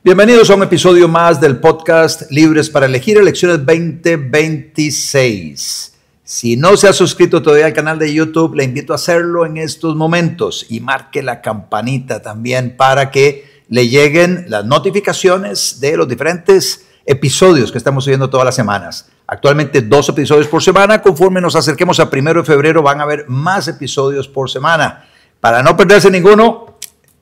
Bienvenidos a un episodio más del podcast Libres para Elegir Elecciones 2026. Si no se ha suscrito todavía al canal de YouTube, le invito a hacerlo en estos momentos y marque la campanita también para que le lleguen las notificaciones de los diferentes episodios que estamos subiendo todas las semanas. Actualmente 2 episodios por semana. Conforme nos acerquemos a 1 de febrero van a haber más episodios por semana. Para no perderse ninguno,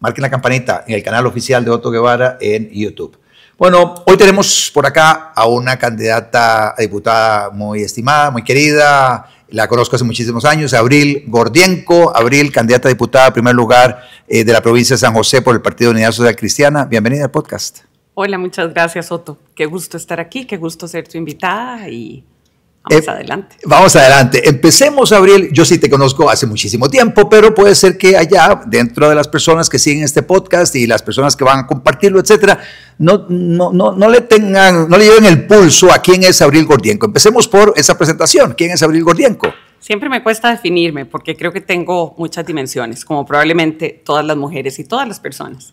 marquen la campanita en el canal oficial de Otto Guevara en YouTube. Bueno, hoy tenemos por acá a una candidata a diputada muy estimada, muy querida. La conozco hace muchísimos años, Abril Gordienco. Abril, candidata a diputada en primer lugar de la provincia de San José por el Partido Unidad Social Cristiana. Bienvenida al podcast. Hola, muchas gracias, Otto. Qué gusto estar aquí, qué gusto ser tu invitada y vamos adelante. Vamos adelante. Empecemos, Abril. Yo sí te conozco hace muchísimo tiempo, pero puede ser que allá, dentro de las personas que siguen este podcast y las personas que van a compartirlo, etcétera, no le lleven el pulso a quién es Abril Gordienco. Empecemos por esa presentación. ¿Quién es Abril Gordienco? Siempre me cuesta definirme porque creo que tengo muchas dimensiones, como probablemente todas las mujeres y todas las personas.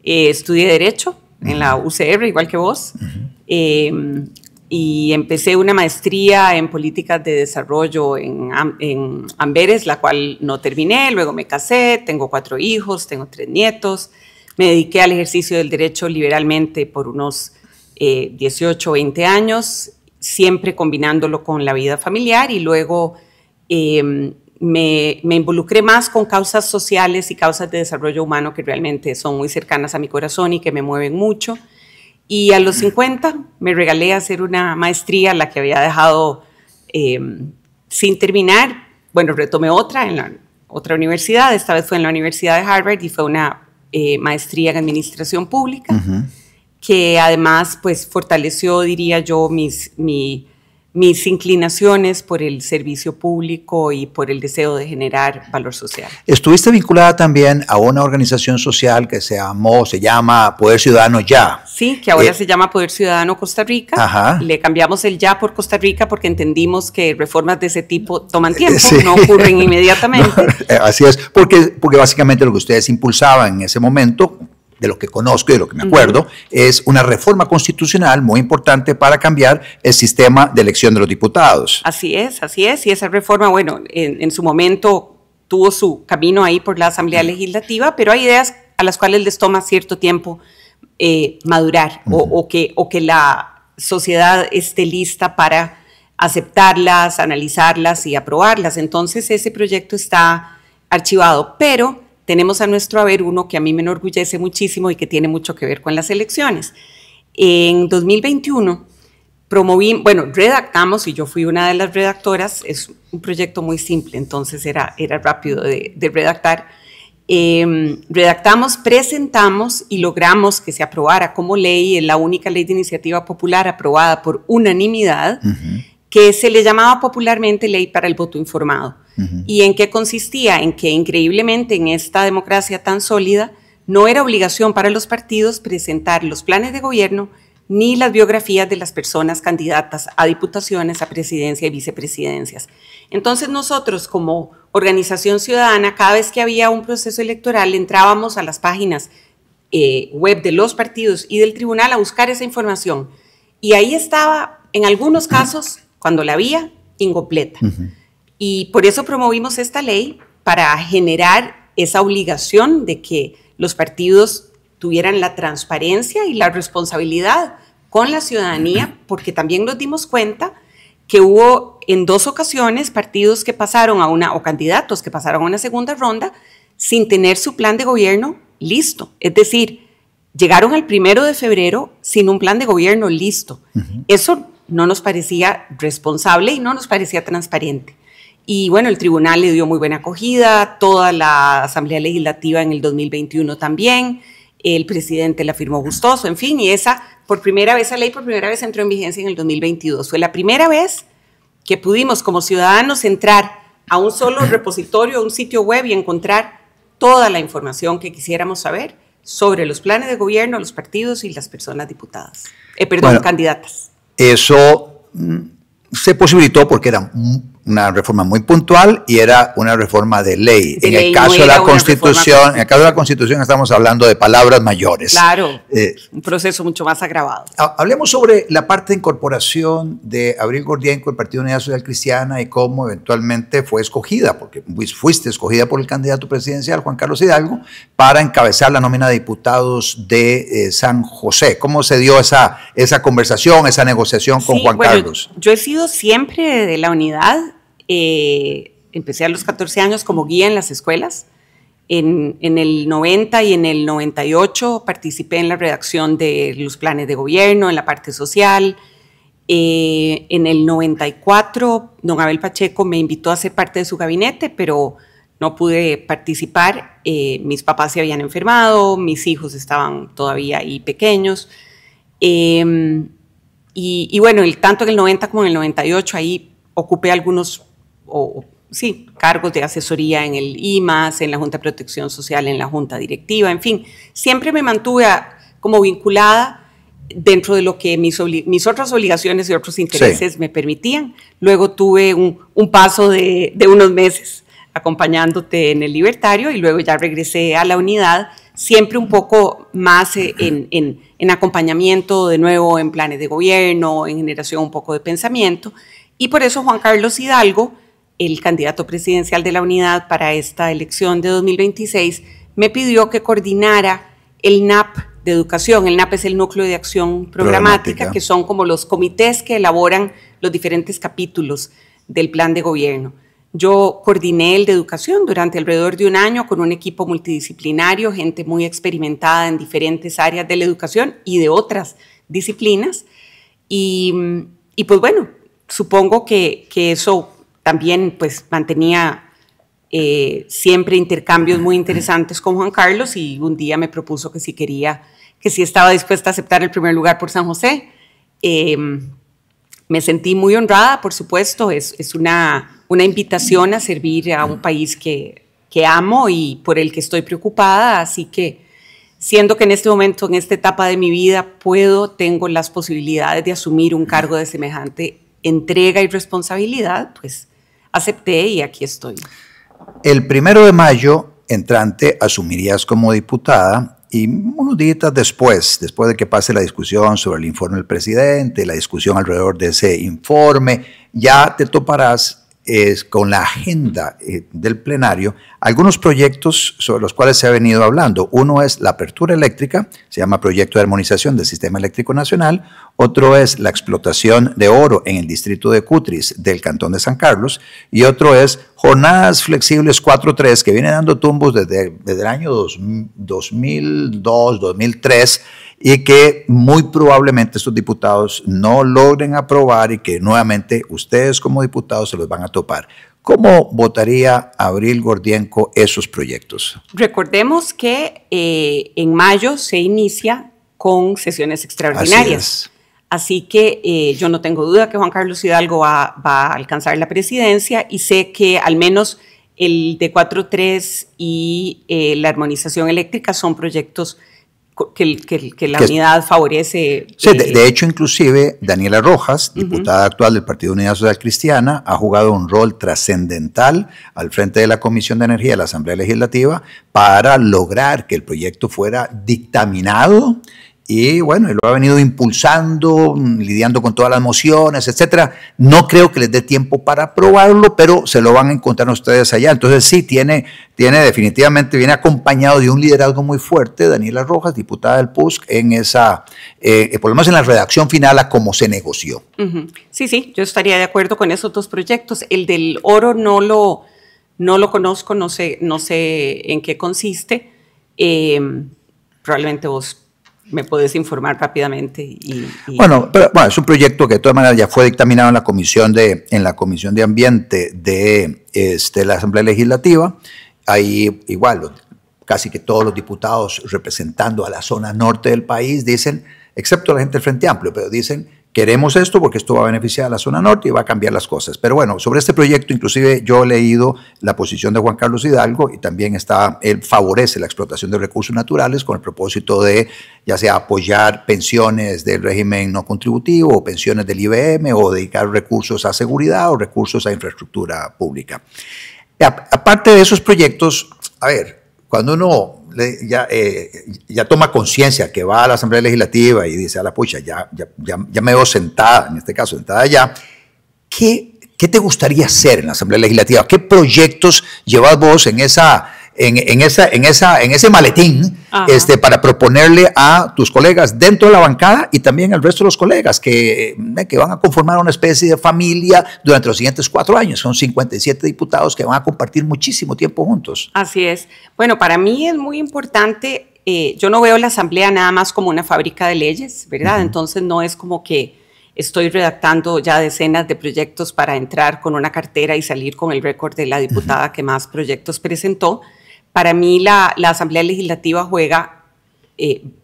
Estudié Derecho en la UCR, igual que vos, y empecé una maestría en políticas de desarrollo en Amberes, la cual no terminé. Luego me casé, tengo 4 hijos, tengo 3 nietos. Me dediqué al ejercicio del derecho liberalmente por unos 18 o 20 años, siempre combinándolo con la vida familiar, y luego me involucré más con causas sociales y causas de desarrollo humano que realmente son muy cercanas a mi corazón y que me mueven mucho. Y a los 50 me regalé a hacer una maestría, la que había dejado sin terminar. Bueno, retomé otra en la otra universidad, esta vez fue en la Universidad de Harvard, y fue una maestría en Administración Pública, que además pues fortaleció, diría yo, mis inclinaciones por el servicio público y por el deseo de generar valor social. Estuviste vinculada también a una organización social que se llama Poder Ciudadano Ya. Sí, que ahora se llama Poder Ciudadano Costa Rica. Ajá. Le cambiamos el Ya por Costa Rica porque entendimos que reformas de ese tipo toman tiempo, sí, no ocurren inmediatamente. No, así es, porque básicamente lo que ustedes impulsaban en ese momento, de lo que conozco y de lo que me acuerdo, es una reforma constitucional muy importante para cambiar el sistema de elección de los diputados. Así es, y esa reforma, bueno, en su momento tuvo su camino ahí por la Asamblea Legislativa, pero hay ideas a las cuales les toma cierto tiempo madurar, o que la sociedad esté lista para aceptarlas, analizarlas y aprobarlas. Entonces ese proyecto está archivado, pero tenemos a nuestro haber uno que a mí me enorgullece muchísimo y que tiene mucho que ver con las elecciones. En 2021 redactamos, y yo fui una de las redactoras. Es un proyecto muy simple, entonces era rápido de redactar. Redactamos, presentamos y logramos que se aprobara como ley, en la única ley de iniciativa popular aprobada por unanimidad, que se le llamaba popularmente Ley para el Voto Informado. ¿Y en qué consistía? En que increíblemente en esta democracia tan sólida no era obligación para los partidos presentar los planes de gobierno ni las biografías de las personas candidatas a diputaciones, a presidencia y vicepresidencias. Entonces nosotros, como organización ciudadana, cada vez que había un proceso electoral entrábamos a las páginas web de los partidos y del tribunal a buscar esa información, y ahí estaba, en algunos casos, cuando la había, incompleta. Y por eso promovimos esta ley, para generar esa obligación de que los partidos tuvieran la transparencia y la responsabilidad con la ciudadanía, porque también nos dimos cuenta que hubo en 2 ocasiones partidos que pasaron o candidatos que pasaron a una segunda ronda sin tener su plan de gobierno listo. Es decir, llegaron al 1 de febrero sin un plan de gobierno listo. Eso no nos parecía responsable y no nos parecía transparente. Y bueno, el tribunal le dio muy buena acogida, toda la Asamblea Legislativa en el 2021 también, el presidente la firmó gustoso, en fin, y esa ley por primera vez entró en vigencia en el 2022. Fue la primera vez que pudimos como ciudadanos entrar a un solo repositorio, a un sitio web, y encontrar toda la información que quisiéramos saber sobre los planes de gobierno, los partidos y las personas candidatas. Eso se posibilitó porque era una reforma muy puntual y era una reforma de ley. En el caso de la Constitución, en el caso de la Constitución estamos hablando de palabras mayores. Claro, un proceso mucho más agravado. Hablemos sobre la parte de incorporación de Abril Gordienco, el Partido Unidad Social Cristiana, y cómo eventualmente fue escogida, porque fuiste escogida por el candidato presidencial, Juan Carlos Hidalgo, para encabezar la nómina de diputados de San José. ¿Cómo se dio esa conversación, esa negociación con Juan Carlos? Yo he sido siempre de la unidad. Empecé a los 14 años como guía en las escuelas. En el 90 y en el 98 participé en la redacción de los planes de gobierno, en la parte social. En el 94, don Abel Pacheco me invitó a ser parte de su gabinete, pero no pude participar. Mis papás se habían enfermado, mis hijos estaban todavía ahí pequeños. Y bueno, tanto en el 90 como en el 98 ahí ocupé algunos cargos de asesoría en el IMAS, en la Junta de Protección Social, en la Junta Directiva, en fin, siempre me mantuve como vinculada dentro de lo que mis otras obligaciones y otros intereses me permitían. Luego tuve un paso de unos meses acompañándote en el Libertario y luego ya regresé a la unidad, siempre un poco más en acompañamiento, de nuevo en planes de gobierno, en generación un poco de pensamiento. Y por eso Juan Carlos Hidalgo, el candidato presidencial de la unidad para esta elección de 2026, me pidió que coordinara el NAP de educación. El NAP es el Núcleo de Acción Programática, que son como los comités que elaboran los diferentes capítulos del plan de gobierno. Yo coordiné el de educación durante alrededor de un año con un equipo multidisciplinario, gente muy experimentada en diferentes áreas de la educación y de otras disciplinas. Y pues bueno, supongo que eso también pues mantenía siempre intercambios muy interesantes con Juan Carlos, y un día me propuso que si estaba dispuesta a aceptar el primer lugar por San José. Me sentí muy honrada, por supuesto. Es una invitación a servir a un país que amo y por el que estoy preocupada, así que siendo que en este momento, en esta etapa de mi vida, tengo las posibilidades de asumir un cargo de semejante entrega y responsabilidad, pues acepté y aquí estoy. El 1 de mayo entrante asumirías como diputada, y unos días después de que pase la discusión sobre el informe del presidente, la discusión alrededor de ese informe, ya te toparás con la agenda del plenario algunos proyectos sobre los cuales se ha venido hablando. Uno es la apertura eléctrica, se llama Proyecto de Armonización del Sistema Eléctrico Nacional. Otro es la explotación de oro en el distrito de Cutris del Cantón de San Carlos. Y otro es jornadas flexibles 4-3, que viene dando tumbos desde el año 2002, 2003, y que muy probablemente estos diputados no logren aprobar y que nuevamente ustedes como diputados se los van a topar. ¿Cómo votaría Abril Gordienco esos proyectos? Recordemos que en mayo se inicia con sesiones extraordinarias. Así que yo no tengo duda que Juan Carlos Hidalgo va a alcanzar la presidencia, y sé que al menos el de 4.3 y la armonización eléctrica son proyectos que la unidad favorece. Sí, de hecho, inclusive Daniela Rojas, diputada actual del Partido Unidad Social Cristiana, ha jugado un rol trascendental al frente de la Comisión de Energía de la Asamblea Legislativa para lograr que el proyecto fuera dictaminado. Y bueno, lo ha venido impulsando, lidiando con todas las mociones, etcétera. No creo que les dé tiempo para aprobarlo, pero se lo van a encontrar ustedes allá. Entonces sí, definitivamente viene acompañado de un liderazgo muy fuerte, Daniela Rojas, diputada del PUSC, en esa, por lo menos en la redacción final a cómo se negoció. Sí, yo estaría de acuerdo con esos dos proyectos. El del oro no lo conozco, no sé en qué consiste. Probablemente vos me puedes informar rápidamente. Bueno, es un proyecto que de todas maneras ya fue dictaminado en la Comisión de Ambiente de la Asamblea Legislativa. Ahí igual casi que todos los diputados representando a la zona norte del país dicen, excepto la gente del Frente Amplio, pero dicen queremos esto porque esto va a beneficiar a la zona norte y va a cambiar las cosas. Pero bueno, sobre este proyecto, inclusive yo he leído la posición de Juan Carlos Hidalgo y también él favorece la explotación de recursos naturales con el propósito de, ya sea apoyar pensiones del régimen no contributivo o pensiones del IBM o dedicar recursos a seguridad o recursos a infraestructura pública. Aparte de esos proyectos, a ver, cuando uno ya toma conciencia que va a la Asamblea Legislativa y dice, a la pucha, ya me veo sentada, en este caso sentada ya, ¿qué te gustaría hacer en la Asamblea Legislativa? ¿Qué proyectos llevas vos en ese maletín para proponerle a tus colegas dentro de la bancada y también al resto de los colegas que van a conformar una especie de familia durante los siguientes 4 años? Son 57 diputados que van a compartir muchísimo tiempo juntos. Así es. Bueno, para mí es muy importante, yo no veo la Asamblea nada más como una fábrica de leyes, ¿verdad? Entonces no es como que estoy redactando ya decenas de proyectos para entrar con una cartera y salir con el récord de la diputada que más proyectos presentó. Para mí la Asamblea Legislativa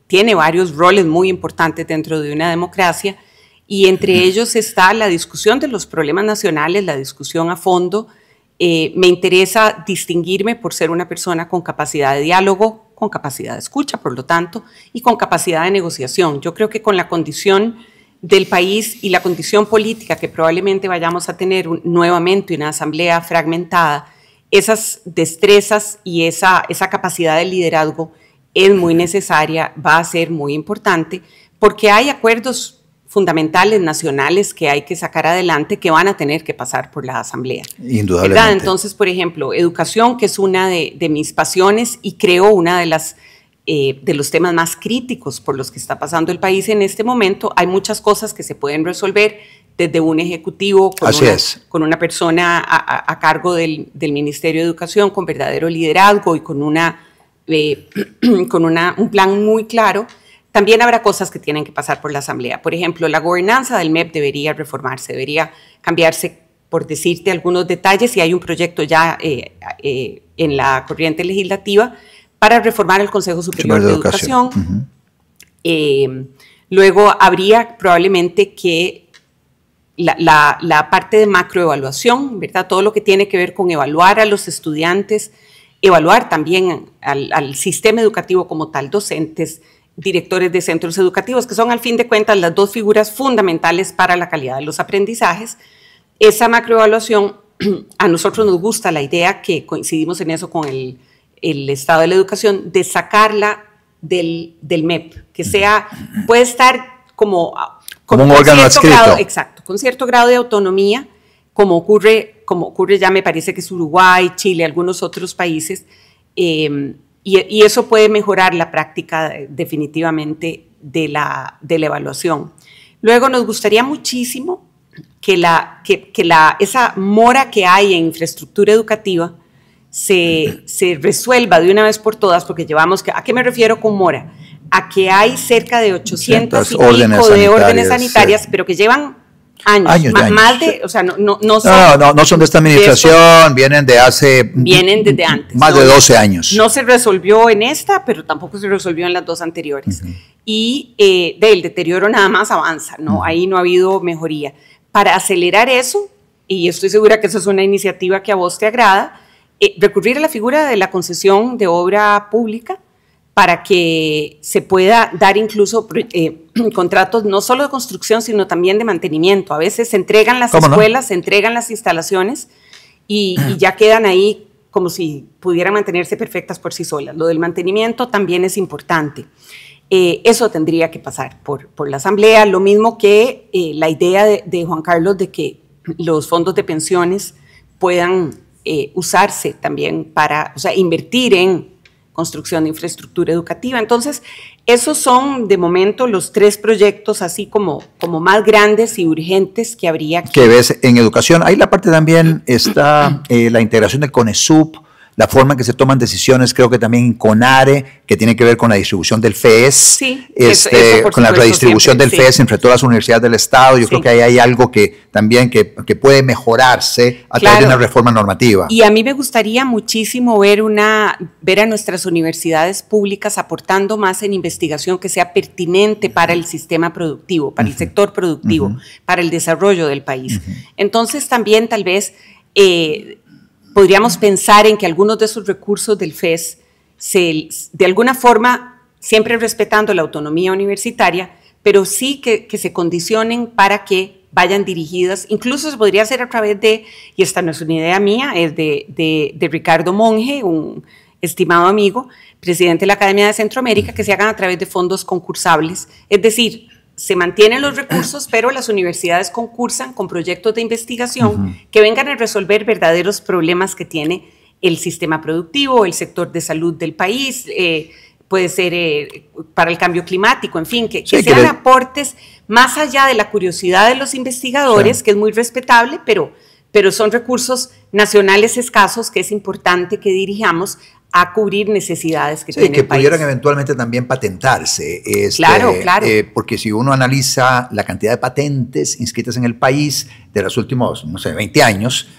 tiene varios roles muy importantes dentro de una democracia y entre ellos está la discusión de los problemas nacionales, la discusión a fondo. Me interesa distinguirme por ser una persona con capacidad de diálogo, con capacidad de escucha, por lo tanto, y con capacidad de negociación. Yo creo que con la condición del país y la condición política que probablemente vayamos a tener nuevamente una asamblea fragmentada, esas destrezas y esa capacidad de liderazgo es muy necesaria, va a ser muy importante, porque hay acuerdos fundamentales nacionales que hay que sacar adelante que van a tener que pasar por la asamblea. Indudablemente. ¿Verdad? Entonces, por ejemplo, educación, que es una de mis pasiones y creo una de los temas más críticos por los que está pasando el país en este momento. Hay muchas cosas que se pueden resolver desde un ejecutivo con una persona a cargo del Ministerio de Educación con verdadero liderazgo y con un plan muy claro. También habrá cosas que tienen que pasar por la Asamblea. Por ejemplo, la gobernanza del MEP debería reformarse, debería cambiarse, por decirte algunos detalles, y hay un proyecto ya en la corriente legislativa para reformar el Consejo Superior de Educación. Luego habría probablemente que la parte de macroevaluación, ¿verdad? Todo lo que tiene que ver con evaluar a los estudiantes, evaluar también al sistema educativo como tal, docentes, directores de centros educativos, que son al fin de cuentas las dos figuras fundamentales para la calidad de los aprendizajes. Esa macroevaluación, a nosotros nos gusta la idea, que coincidimos en eso con el estado de la educación, de sacarla del MEP, que puede estar como un órgano adscrito. Exacto, con cierto grado de autonomía, como ocurre ya me parece que es Uruguay, Chile, algunos otros países, y eso puede mejorar la práctica definitivamente de la evaluación. Luego nos gustaría muchísimo que esa mora que hay en infraestructura educativa se resuelva de una vez por todas, porque ¿a qué me refiero con mora? A que hay cerca de 800 y pico de órdenes sanitarias, pero que llevan años. Más de, o sea, no son de esta administración, vienen desde antes. Más de 12 años. No se resolvió en esta, pero tampoco se resolvió en las dos anteriores. Y el deterioro nada más avanza, ¿no? Ahí no ha habido mejoría. Para acelerar eso, y estoy segura que esa es una iniciativa que a vos te agrada, recurrir a la figura de la concesión de obra pública para que se pueda dar incluso contratos no solo de construcción, sino también de mantenimiento. A veces se entregan las escuelas, se entregan las instalaciones y ya quedan ahí como si pudieran mantenerse perfectas por sí solas. Lo del mantenimiento también es importante. Eso tendría que pasar por la Asamblea, lo mismo que la idea de Juan Carlos de que los fondos de pensiones puedan usarse también para, invertir en construcción de infraestructura educativa. Entonces, esos son de momento los 3 proyectos así como más grandes y urgentes que habría que... ves en educación. Ahí la parte también está la integración del CONESUB, la forma en que se toman decisiones, creo que también en CONARE, que tiene que ver con la distribución del FES, sí, con la redistribución del FES entre todas las universidades del Estado. Yo creo que ahí hay algo que también que puede mejorarse a través de una reforma normativa. Y a mí me gustaría muchísimo ver a nuestras universidades públicas aportando más en investigación que sea pertinente para el sistema productivo, para el sector productivo, para el desarrollo del país. Entonces también tal vez podríamos pensar en que algunos de esos recursos del FES, de alguna forma, siempre respetando la autonomía universitaria, pero sí que se condicionen para que vayan dirigidas, incluso se podría hacer a través de, y esta no es una idea mía, es de Ricardo Monge, un estimado amigo, presidente de la Academia de Centroamérica, que se hagan a través de fondos concursables, es decir, se mantienen los recursos, pero las universidades concursan con proyectos de investigación que vengan a resolver verdaderos problemas que tiene el sistema productivo, el sector de salud del país, puede ser para el cambio climático, en fin, que sean aportes más allá de la curiosidad de los investigadores, que es muy respetable, pero son recursos nacionales escasos que es importante que dirijamos a cubrir necesidades que tiene el país. Que pudieran eventualmente también patentarse. Claro. Porque si uno analiza la cantidad de patentes inscritas en el país de los últimos, 20 años,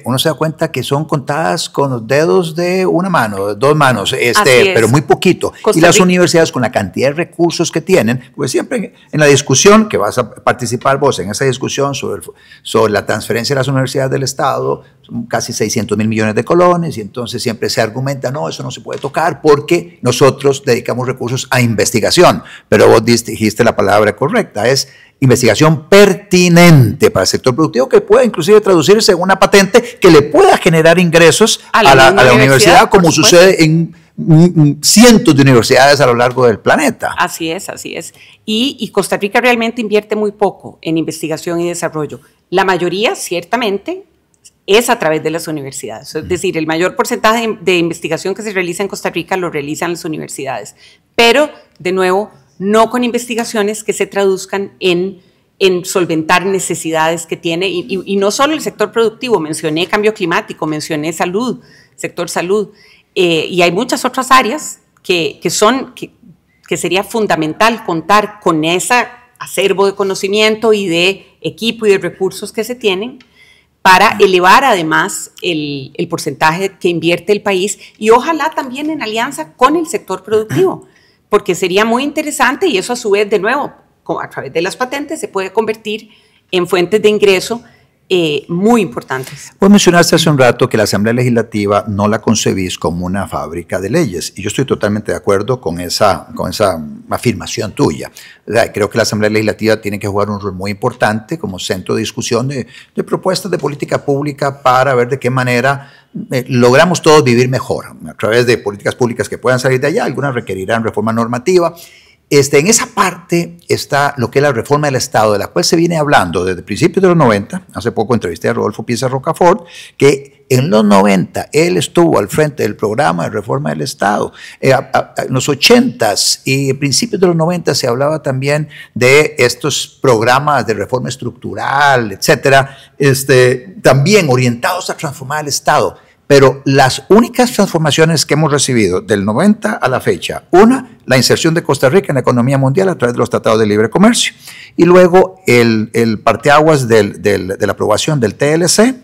uno se da cuenta que son contadas con los dedos de una mano, 2 manos, pero muy poquito. Y las universidades, con la cantidad de recursos que tienen, pues siempre en la discusión, que vas a participar vos en esa discusión sobre la transferencia de las universidades del Estado, son casi 600.000 millones de colones, y entonces siempre se argumenta, no, eso no se puede tocar porque nosotros dedicamos recursos a investigación. Pero vos dijiste la palabra correcta, es investigación pertinente para el sector productivo, que pueda inclusive traducirse en una patente que le pueda generar ingresos a la universidad, como sucede en cientos de universidades a lo largo del planeta. Así es. Y Costa Rica realmente invierte muy poco en investigación y desarrollo. La mayoría, ciertamente, es a través de las universidades. Es decir, el mayor porcentaje de investigación que se realiza en Costa Rica lo realizan las universidades. Pero, de nuevo, no con investigaciones que se traduzcan en solventar necesidades que tiene, y no solo el sector productivo, mencioné cambio climático, mencioné salud, sector salud, y hay muchas otras áreas que sería fundamental contar con ese acervo de conocimiento y de equipo y de recursos que se tienen para elevar además el porcentaje que invierte el país, y ojalá también en alianza con el sector productivo, porque sería muy interesante, y eso a su vez, de nuevo, a través de las patentes, se puede convertir en fuentes de ingreso muy importantes. Vos mencionaste hace un rato que la Asamblea Legislativa no la concebís como una fábrica de leyes, y yo estoy totalmente de acuerdo con esa afirmación tuya. O sea, creo que la Asamblea Legislativa tiene que jugar un rol muy importante como centro de discusión de propuestas de política pública para ver de qué manera logramos todos vivir mejor a través de políticas públicas que puedan salir de allá. Algunas requerirán reforma normativa. En esa parte está lo que es la reforma del Estado, de la cual se viene hablando desde principios de los 90. Hace poco entrevisté a Rodolfo Pieza Rocafort, que en los 90 él estuvo al frente del programa de reforma del Estado. En los 80s y principios de los 90 se hablaba también de estos programas de reforma estructural, etcétera, también orientados a transformar el Estado. Pero las únicas transformaciones que hemos recibido del 90 a la fecha, una, la inserción de Costa Rica en la economía mundial a través de los tratados de libre comercio, y luego el parteaguas de la aprobación del TLC,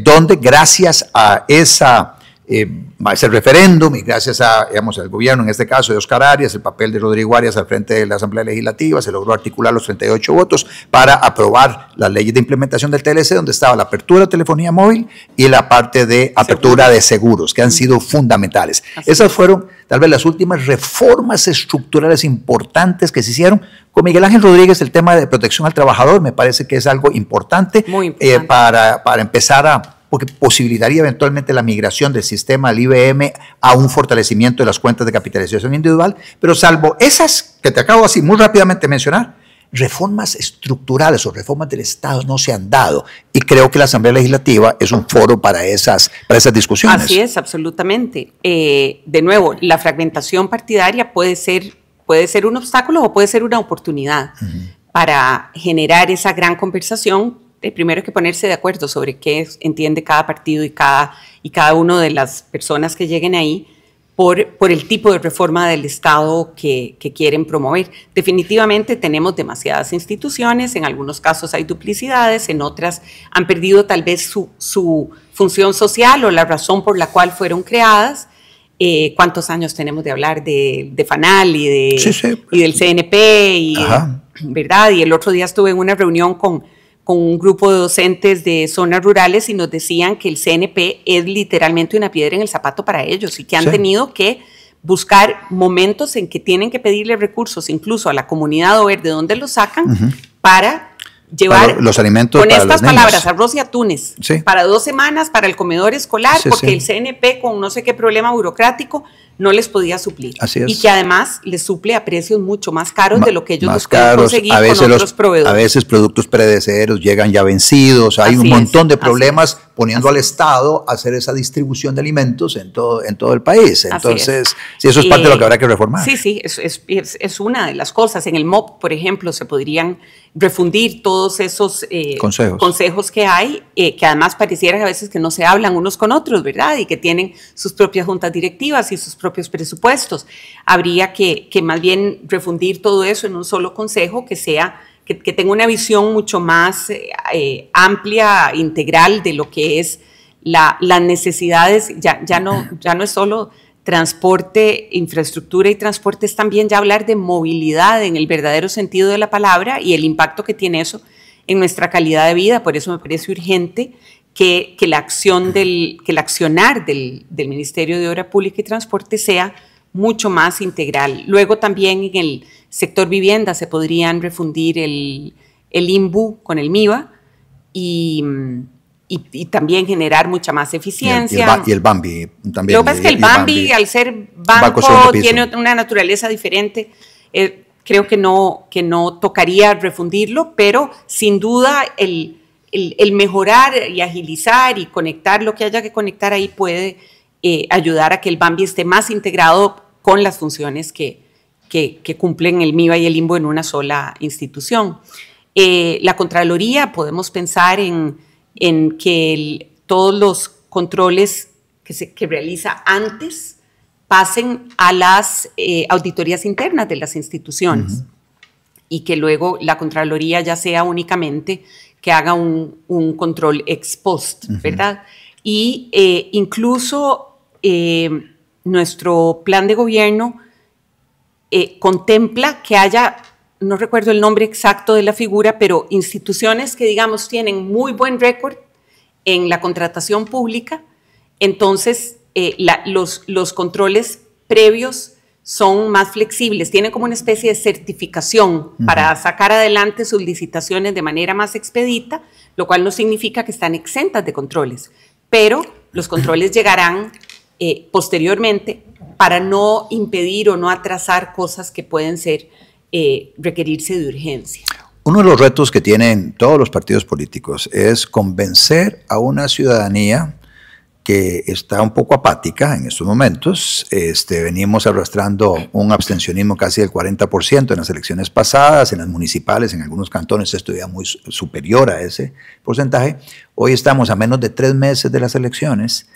donde gracias a ese referéndum y gracias al gobierno, en este caso de Oscar Arias, el papel de Rodrigo Arias al frente de la Asamblea Legislativa, se logró articular los 38 votos para aprobar las leyes de implementación del TLC, donde estaba la apertura de telefonía móvil y la parte de apertura de seguros, que han sido fundamentales. Esas fueron tal vez las últimas reformas estructurales importantes que se hicieron. Con Miguel Ángel Rodríguez, el tema de protección al trabajador me parece que es algo importante, para empezar porque posibilitaría eventualmente la migración del sistema al IBM a un fortalecimiento de las cuentas de capitalización individual, pero salvo esas que te acabo así muy rápidamente de mencionar, reformas estructurales o reformas del Estado no se han dado, y creo que la Asamblea Legislativa es un foro para esas discusiones. Así es, absolutamente. De nuevo, la fragmentación partidaria puede ser un obstáculo o puede ser una oportunidad para generar esa gran conversación primero hay que ponerse de acuerdo sobre qué entiende cada partido y cada una de las personas que lleguen ahí por el tipo de reforma del Estado que quieren promover. Definitivamente tenemos demasiadas instituciones, en algunos casos hay duplicidades, en otras han perdido tal vez su función social o la razón por la cual fueron creadas. ¿Cuántos años tenemos de hablar de FANAL y del CNP? ¿Verdad? Y el otro día estuve en una reunión con un grupo de docentes de zonas rurales y nos decían que el CNP es literalmente una piedra en el zapato para ellos y que han tenido que buscar momentos en que tienen que pedirle recursos incluso a la comunidad o ver de dónde los sacan para llevar los alimentos con para estas los palabras, arroz y atunes, para 2 semanas para el comedor escolar, porque el CNP con no sé qué problema burocrático no les podía suplir. Así es. Y que además les suple a precios mucho más caros de lo que ellos los pueden conseguir con otros proveedores. A veces productos perecederos llegan ya vencidos, hay un montón de problemas poniendo al Estado a hacer esa distribución de alimentos en todo el país. Entonces, sí, eso es parte de lo que habrá que reformar. Sí, es una de las cosas. En el MOP, por ejemplo, se podrían refundir todos esos consejos que hay, que además pareciera a veces que no se hablan unos con otros, ¿verdad? Y que tienen sus propias juntas directivas y sus propios presupuestos. Habría que más bien refundir todo eso en un solo consejo que tenga una visión mucho más amplia, integral de lo que es las necesidades. Ya no es solo transporte, infraestructura y transporte, es también ya hablar de movilidad en el verdadero sentido de la palabra y el impacto que tiene eso en nuestra calidad de vida. Por eso me parece urgente que el accionar del Ministerio de Obra Pública y Transporte sea mucho más integral. Luego también en el sector vivienda se podrían refundir el INBU con el MIBA y también generar mucha más eficiencia. Y el BAMBI también. Lo que pasa es que el BAMBI, al ser banco, tiene una naturaleza diferente. Creo que no tocaría refundirlo, pero sin duda el mejorar y agilizar y conectar lo que haya que conectar ahí puede ayudar a que el BAMBI esté más integrado con las funciones que cumplen el MIBA y el INBU en una sola institución. La Contraloría, podemos pensar en que todos los controles que realiza antes pasen a las auditorías internas de las instituciones y que luego la Contraloría ya sea únicamente que haga un control ex post, ¿verdad? Y incluso nuestro plan de gobierno contempla que haya, no recuerdo el nombre exacto de la figura, pero instituciones que, digamos, tienen muy buen récord en la contratación pública, entonces los controles previos son más flexibles, tienen como una especie de certificación para sacar adelante sus licitaciones de manera más expedita, lo cual no significa que están exentas de controles, pero los controles llegarán posteriormente para no impedir o no atrasar cosas que pueden requerirse de urgencia. Uno de los retos que tienen todos los partidos políticos es convencer a una ciudadanía que está un poco apática en estos momentos. Venimos arrastrando un abstencionismo casi del 40% en las elecciones pasadas, en las municipales, en algunos cantones esto ya muy superior a ese porcentaje. Hoy estamos a menos de 3 meses de las elecciones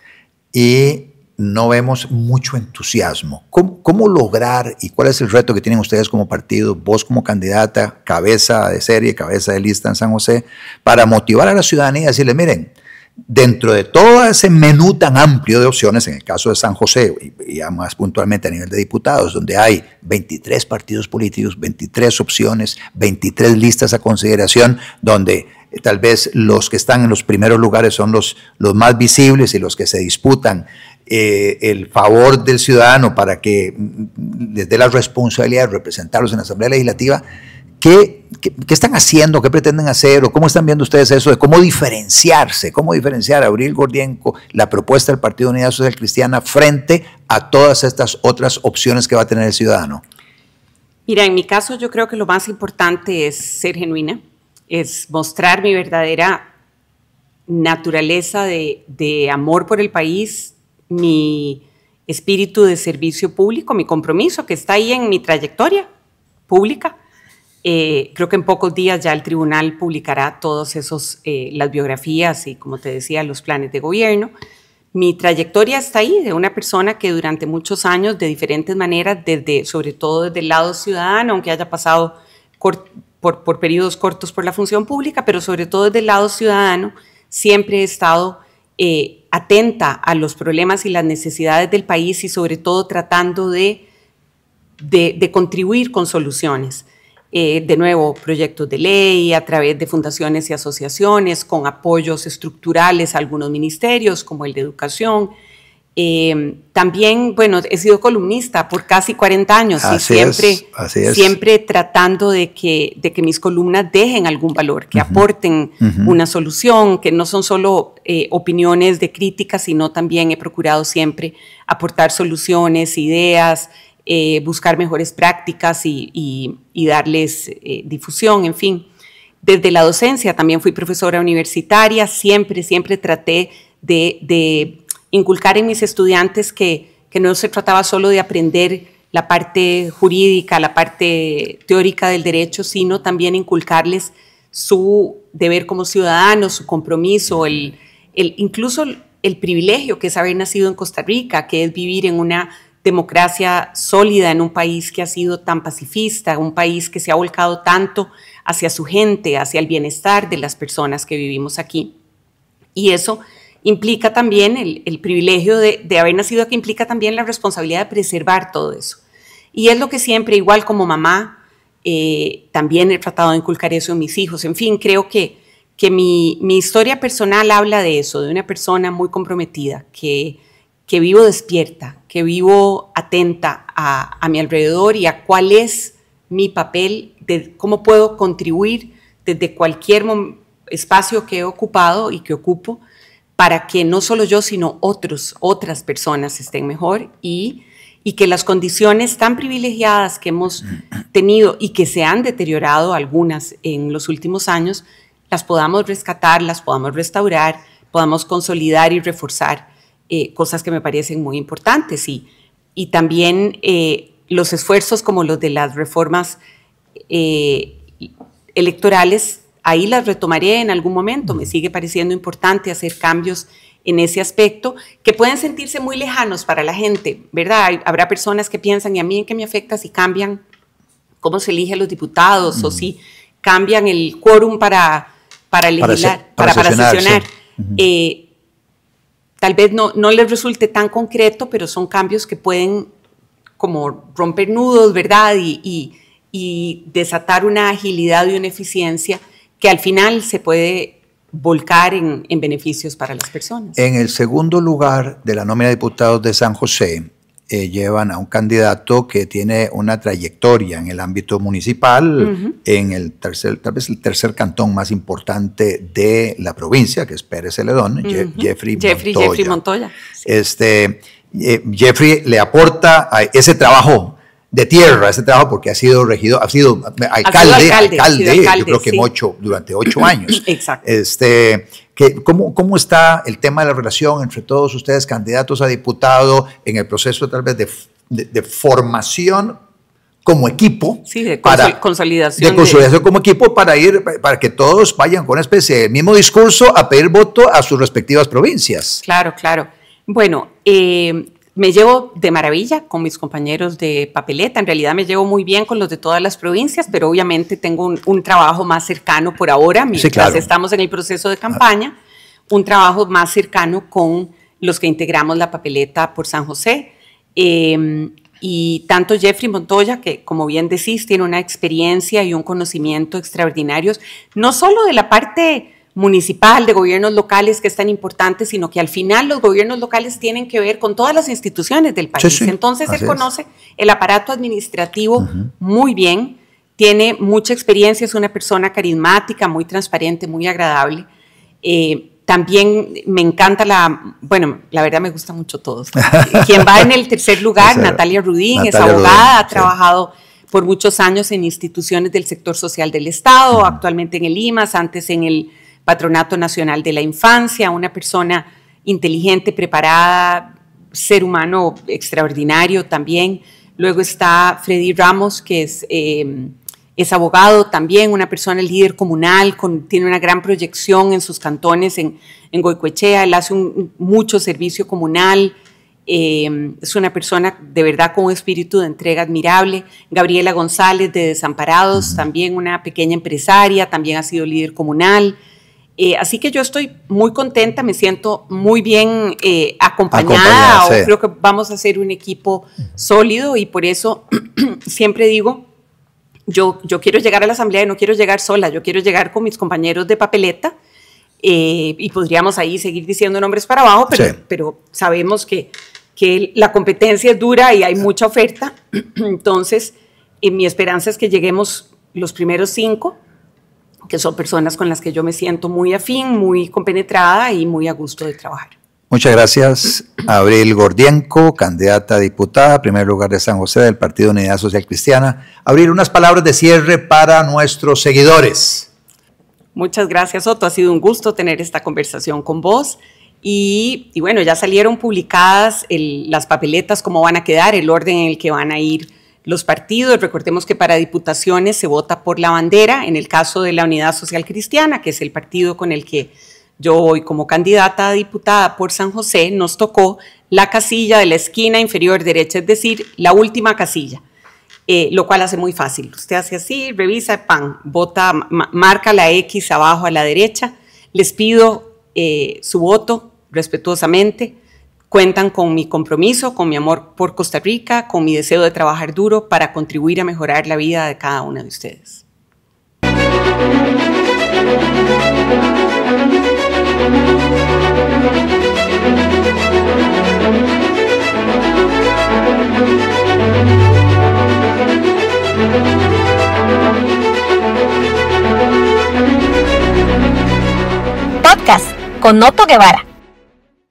y no vemos mucho entusiasmo. ¿Cómo lograr y cuál es el reto que tienen ustedes como partido, vos como candidata, cabeza de serie, cabeza de lista en San José, para motivar a la ciudadanía y decirle, miren, dentro de todo ese menú tan amplio de opciones, en el caso de San José, y ya más puntualmente a nivel de diputados, donde hay 23 partidos políticos, 23 opciones, 23 listas a consideración, donde tal vez los que están en los primeros lugares son los más visibles y los que se disputan el favor del ciudadano para que les dé la responsabilidad de representarlos en la Asamblea Legislativa. ¿Qué están haciendo? ¿Qué pretenden hacer? ¿O cómo están viendo ustedes eso de cómo diferenciarse? ¿Cómo diferenciar a Abril Gordienco, la propuesta del Partido Unidad Social Cristiana frente a todas estas otras opciones que va a tener el ciudadano? Mira, en mi caso yo creo que lo más importante es ser genuina, es mostrar mi verdadera naturaleza de amor por el país, mi espíritu de servicio público, mi compromiso que está ahí en mi trayectoria pública. Creo que en pocos días ya el tribunal publicará todos esos, las biografías y, como te decía, los planes de gobierno. Mi trayectoria está ahí, de una persona que durante muchos años, de diferentes maneras, sobre todo desde el lado ciudadano, aunque haya pasado por periodos cortos por la función pública, pero sobre todo desde el lado ciudadano, siempre he estado atenta a los problemas y las necesidades del país y sobre todo tratando de contribuir con soluciones. De nuevo, proyectos de ley a través de fundaciones y asociaciones, con apoyos estructurales a algunos ministerios, como el de Educación. También, bueno, he sido columnista por casi 40 años y siempre tratando de que mis columnas dejen algún valor, que aporten una solución, que no son solo opiniones de crítica, sino también he procurado siempre aportar soluciones, ideas, buscar mejores prácticas y darles difusión, en fin. Desde la docencia también fui profesora universitaria, siempre traté de inculcar en mis estudiantes que no se trataba solo de aprender la parte jurídica, la parte teórica del derecho, sino también inculcarles su deber como ciudadanos, su compromiso, incluso el privilegio que es haber nacido en Costa Rica, que es vivir en una democracia sólida en un país que ha sido tan pacifista, un país que se ha volcado tanto hacia su gente, hacia el bienestar de las personas que vivimos aquí. Y eso implica también el privilegio de haber nacido aquí, implica también la responsabilidad de preservar todo eso. Y es lo que siempre, igual como mamá, también he tratado de inculcar eso en mis hijos. En fin, creo que mi historia personal habla de eso, de una persona muy comprometida, que vivo despierta, que vivo atenta a mi alrededor y a cuál es mi papel, de cómo puedo contribuir desde cualquier espacio que he ocupado y que ocupo para que no solo yo, sino otras personas estén mejor y que las condiciones tan privilegiadas que hemos tenido y que se han deteriorado algunas en los últimos años, las podamos rescatar, las podamos restaurar, podamos consolidar y reforzar. Cosas que me parecen muy importantes y también los esfuerzos como los de las reformas electorales, ahí las retomaré en algún momento. Me sigue pareciendo importante hacer cambios en ese aspecto que pueden sentirse muy lejanos para la gente, ¿verdad? Habrá personas que piensan, ¿y a mí en qué me afecta si cambian cómo se elige a los diputados o si cambian el quórum para legislar, para sesionar? Sí. Tal vez no les resulte tan concreto, pero son cambios que pueden como romper nudos, ¿verdad? Y desatar una agilidad y una eficiencia que al final se puede volcar en beneficios para las personas. En el segundo lugar de la nómina de diputados de San José, llevan a un candidato que tiene una trayectoria en el ámbito municipal, en tal vez el tercer cantón más importante de la provincia, que es Pérez Celedón, Jeffrey Montoya. Sí. Jeffrey le aporta a ese trabajo de tierra, ese trabajo porque ha sido alcalde, yo creo que durante 8 años. Exacto. ¿Cómo está el tema de la relación entre todos ustedes, candidatos a diputado, en el proceso tal vez de formación como equipo? Sí, de consolidación. De consolidación como equipo para que todos vayan con una especie de mismo discurso a pedir voto a sus respectivas provincias. Claro. Bueno, me llevo de maravilla con mis compañeros de papeleta. En realidad me llevo muy bien con los de todas las provincias, pero obviamente tengo un trabajo más cercano por ahora, mientras estamos en el proceso de campaña, un trabajo más cercano con los que integramos la papeleta por San José. Y tanto Jeffrey Montoya, que como bien decís, tiene una experiencia y un conocimiento extraordinarios, no solo de la parte municipal, de gobiernos locales, que es tan importante, sino que al final los gobiernos locales tienen que ver con todas las instituciones del país. Sí. Entonces él conoce el aparato administrativo muy bien, tiene mucha experiencia, es una persona carismática, muy transparente, muy agradable. También me encanta la verdad me gusta mucho todos. Quien va en el tercer lugar, Natalia Rudín, es abogada, ha trabajado por muchos años en instituciones del sector social del Estado, actualmente en el IMAS, antes en el Patronato Nacional de la Infancia, una persona inteligente, preparada, ser humano extraordinario también. Luego está Freddy Ramos, que es es abogado también, una persona líder comunal, tiene una gran proyección en sus cantones en Goicoechea. Él hace mucho servicio comunal. Es una persona de verdad con un espíritu de entrega admirable. Gabriela González de Desamparados, también una pequeña empresaria, también ha sido líder comunal. Así que yo estoy muy contenta, me siento muy bien acompañada. Sí. Creo que vamos a ser un equipo sólido y por eso siempre digo, yo quiero llegar a la asamblea y no quiero llegar sola, yo quiero llegar con mis compañeros de papeleta y podríamos ahí seguir diciendo nombres para abajo, pero sabemos que la competencia es dura y hay mucha oferta. Entonces, mi esperanza es que lleguemos los primeros 5, que son personas con las que yo me siento muy afín, muy compenetrada y muy a gusto de trabajar. Muchas gracias, Abril Gordienco, candidata a diputada, primer lugar de San José del Partido Unidad Social Cristiana. Abril, unas palabras de cierre para nuestros seguidores. Muchas gracias, Otto. Ha sido un gusto tener esta conversación con vos. Y bueno, ya salieron publicadas las papeletas, cómo van a quedar, el orden en el que van a ir los partidos. Recordemos que para diputaciones se vota por la bandera. En el caso de la Unidad Social Cristiana, que es el partido con el que yo voy como candidata a diputada por San José, nos tocó la casilla de la esquina inferior derecha, es decir, la última casilla, lo cual hace muy fácil. Usted hace así, revisa, ¡pam!, vota, marca la X abajo a la derecha. Les pido su voto respetuosamente. Cuentan con mi compromiso, con mi amor por Costa Rica, con mi deseo de trabajar duro para contribuir a mejorar la vida de cada uno de ustedes. Podcast con Otto Guevara.